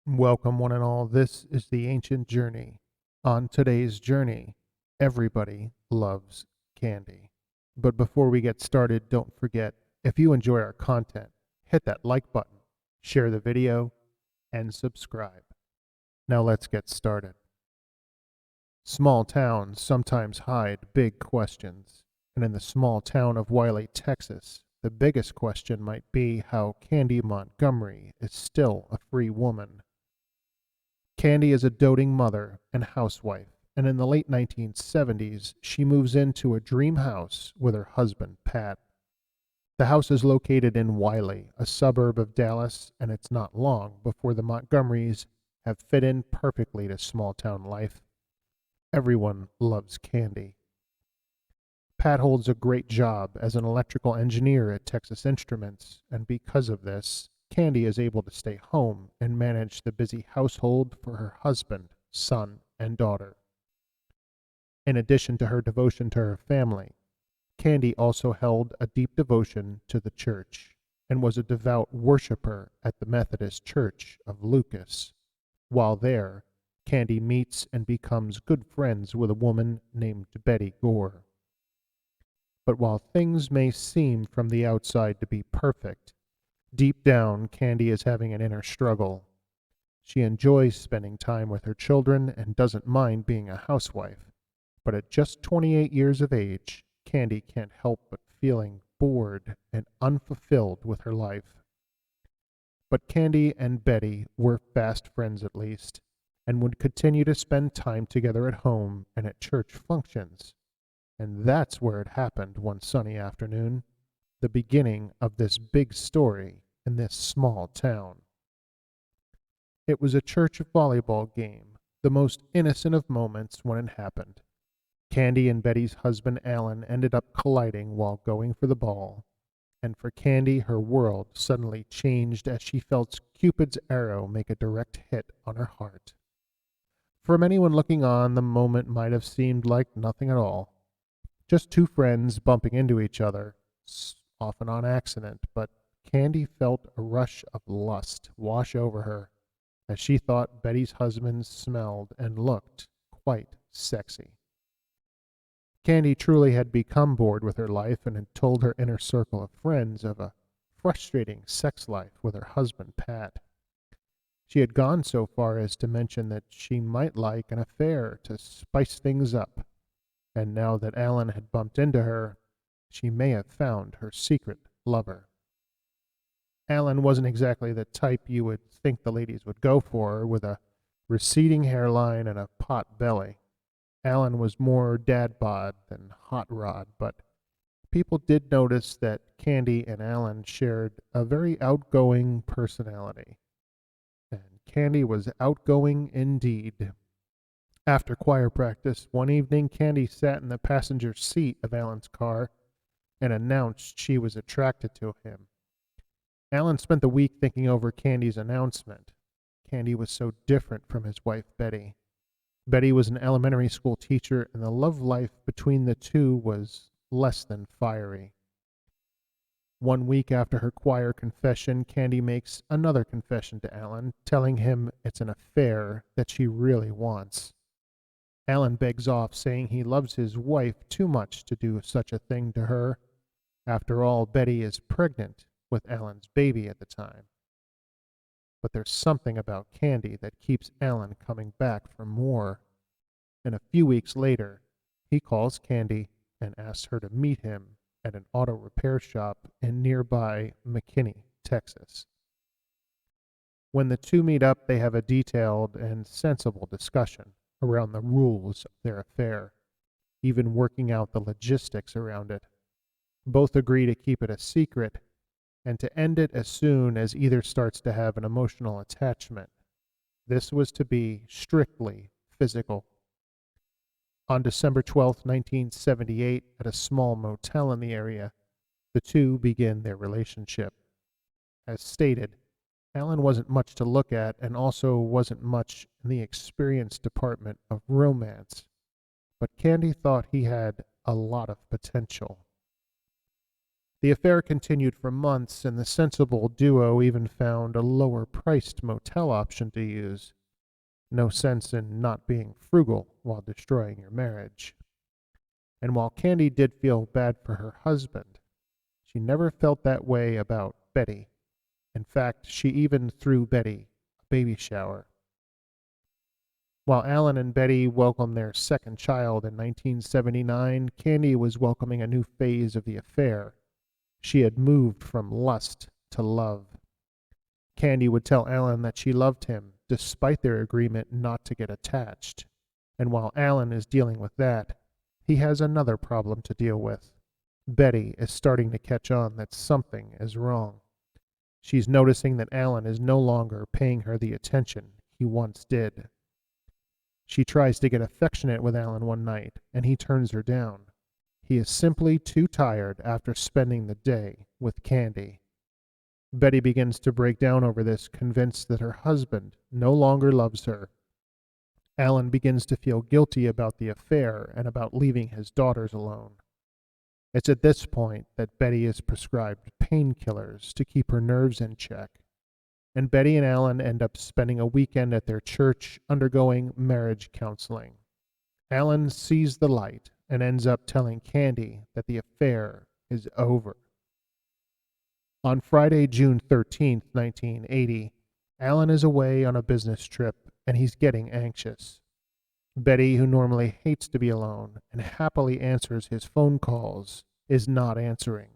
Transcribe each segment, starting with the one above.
Welcome, one and all. This is the ancient journey. On today's journey, everybody loves candy. But before we get started, don't forget, if you enjoy our content, hit that like button, share the video, and subscribe. Now let's get started. Small towns sometimes hide big questions, and in the small town of Wylie, Texas, the biggest question might be how Candy Montgomery is still a free woman. Candy is a doting mother and housewife, and in the late 1970s, she moves into a dream house with her husband, Pat. The house is located in Wylie, a suburb of Dallas, and it's not long before the Montgomerys have fit in perfectly to small town life. Everyone loves Candy. Pat holds a great job as an electrical engineer at Texas Instruments, and because of this, Candy is able to stay home and manage the busy household for her husband, son, and daughter. In addition to her devotion to her family, Candy also held a deep devotion to the church and was a devout worshiper at the Methodist Church of Lucas. While there, Candy meets and becomes good friends with a woman named Betty Gore. But while things may seem from the outside to be perfect, deep down, Candy is having an inner struggle. She enjoys spending time with her children and doesn't mind being a housewife. But at just 28 years of age, Candy can't help but feeling bored and unfulfilled with her life. But Candy and Betty were fast friends at least, and would continue to spend time together at home and at church functions. And that's where it happened one sunny afternoon, the beginning of this big story in this small town. It was a church volleyball game, the most innocent of moments when it happened. Candy and Betty's husband Alan ended up colliding while going for the ball, and for Candy, her world suddenly changed as she felt Cupid's arrow make a direct hit on her heart. From anyone looking on, the moment might have seemed like nothing at all. Just two friends bumping into each other, often on accident, but Candy felt a rush of lust wash over her as she thought Betty's husband smelled and looked quite sexy. Candy truly had become bored with her life and had told her inner circle of friends of a frustrating sex life with her husband, Pat. She had gone so far as to mention that she might like an affair to spice things up, and now that Alan had bumped into her, she may have found her secret lover. Alan wasn't exactly the type you would think the ladies would go for, with a receding hairline and a pot belly. Alan was more dad bod than hot rod, but people did notice that Candy and Alan shared a very outgoing personality. And Candy was outgoing indeed. After choir practice, one evening, Candy sat in the passenger seat of Alan's car and announced she was attracted to him. Alan spent the week thinking over Candy's announcement. Candy was so different from his wife, Betty. Betty was an elementary school teacher, and the love life between the two was less than fiery. 1 week after her choir confession, Candy makes another confession to Alan, telling him it's an affair that she really wants. Alan begs off, saying he loves his wife too much to do such a thing to her. After all, Betty is pregnant with Alan's baby at the time. But there's something about Candy that keeps Alan coming back for more. And a few weeks later, he calls Candy and asks her to meet him at an auto repair shop in nearby McKinney, Texas. When the two meet up, they have a detailed and sensible discussion around the rules of their affair, even working out the logistics around it. Both agree to keep it a secret and to end it as soon as either starts to have an emotional attachment. This was to be strictly physical. On December 12, 1978, at a small motel in the area, the two begin their relationship. As stated, Alan wasn't much to look at and also wasn't much in the experience department of romance, but Candy thought he had a lot of potential. The affair continued for months, and the sensible duo even found a lower-priced motel option to use. No sense in not being frugal while destroying your marriage. And while Candy did feel bad for her husband, she never felt that way about Betty. In fact, she even threw Betty a baby shower. While Alan and Betty welcomed their second child in 1979, Candy was welcoming a new phase of the affair. She had moved from lust to love. Candy would tell Alan that she loved him, despite their agreement not to get attached. And while Alan is dealing with that, he has another problem to deal with. Betty is starting to catch on that something is wrong. She's noticing that Alan is no longer paying her the attention he once did. She tries to get affectionate with Alan one night, and he turns her down. He is simply too tired after spending the day with Candy. Betty begins to break down over this, convinced that her husband no longer loves her. Alan begins to feel guilty about the affair and about leaving his daughters alone. It's at this point that Betty is prescribed painkillers to keep her nerves in check, and Betty and Alan end up spending a weekend at their church undergoing marriage counseling. Alan sees the light and ends up telling Candy that the affair is over. On Friday, June 13th, 1980, Alan is away on a business trip, and he's getting anxious. Betty, who normally hates to be alone and happily answers his phone calls, is not answering.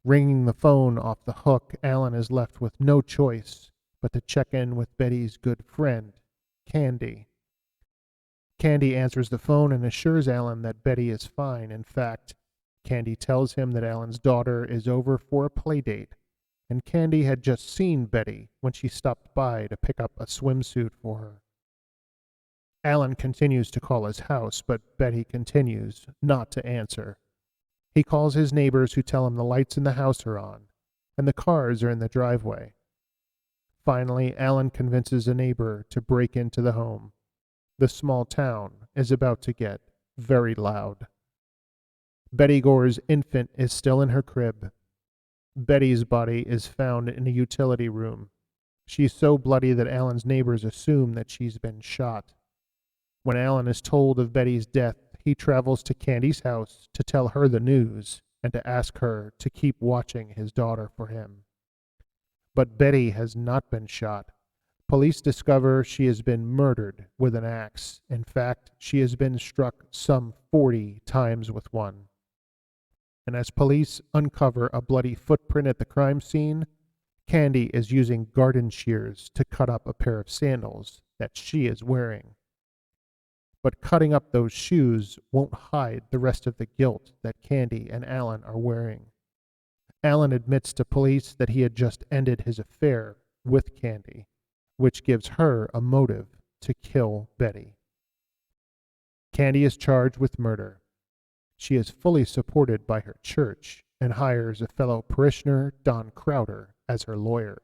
Ringing the phone off the hook, Alan is left with no choice but to check in with Betty's good friend, Candy. Candy answers the phone and assures Alan that Betty is fine. In fact, Candy tells him that Alan's daughter is over for a play date, and Candy had just seen Betty when she stopped by to pick up a swimsuit for her. Alan continues to call his house, but Betty continues not to answer. He calls his neighbors, who tell him the lights in the house are on, and the cars are in the driveway. Finally, Alan convinces a neighbor to break into the home. The small town is about to get very loud. Betty Gore's infant is still in her crib. Betty's body is found in a utility room. She's so bloody that Alan's neighbors assume that she's been shot. When Alan is told of Betty's death, he travels to Candy's house to tell her the news and to ask her to keep watching his daughter for him. But Betty has not been shot. Police discover she has been murdered with an axe. In fact, she has been struck some 40 times with one. And as police uncover a bloody footprint at the crime scene, Candy is using garden shears to cut up a pair of sandals that she is wearing. But cutting up those shoes won't hide the rest of the guilt that Candy and Alan are wearing. Alan admits to police that he had just ended his affair with Candy, which gives her a motive to kill Betty. Candy is charged with murder. She is fully supported by her church and hires a fellow parishioner, Don Crowder, as her lawyer.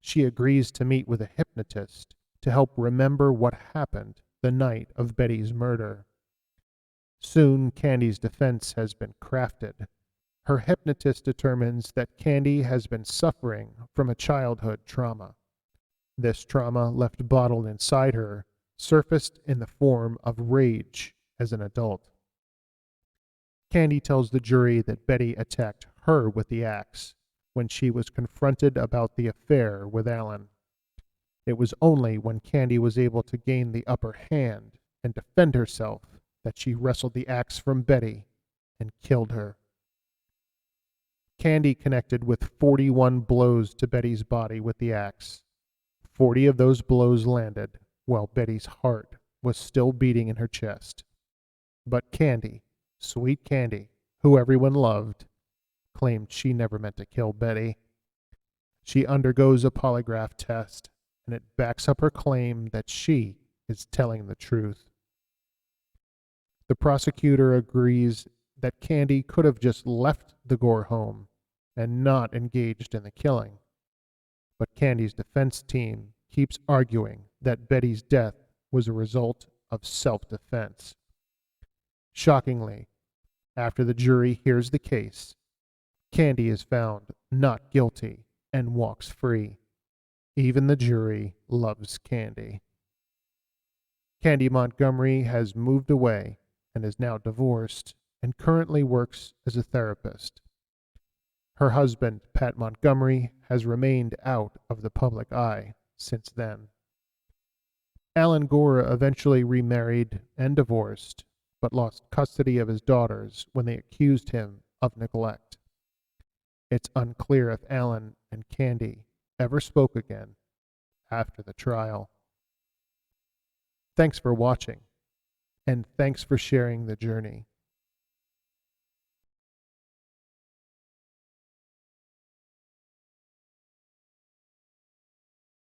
She agrees to meet with a hypnotist to help remember what happened the night of Betty's murder. Soon, Candy's defense has been crafted. Her hypnotist determines that Candy has been suffering from a childhood trauma. This trauma, left bottled inside her, surfaced in the form of rage as an adult. Candy tells the jury that Betty attacked her with the axe when she was confronted about the affair with Alan. It was only when Candy was able to gain the upper hand and defend herself that she wrestled the axe from Betty and killed her. Candy connected with 41 blows to Betty's body with the axe. 40 of those blows landed while Betty's heart was still beating in her chest. But Candy, sweet Candy, who everyone loved, claimed she never meant to kill Betty. She undergoes a polygraph test, and it backs up her claim that she is telling the truth. The prosecutor agrees that Candy could have just left the Gore home and not engaged in the killing. But Candy's defense team keeps arguing that Betty's death was a result of self-defense. Shockingly, after the jury hears the case, Candy is found not guilty and walks free. Even the jury loves Candy. Candy Montgomery has moved away and is now divorced and currently works as a therapist. Her husband, Pat Montgomery, has remained out of the public eye since then. Alan Gora eventually remarried and divorced, but lost custody of his daughters when they accused him of neglect. It's unclear if Alan and Candy ever spoke again after the trial. Thanks for watching, and thanks for sharing the journey.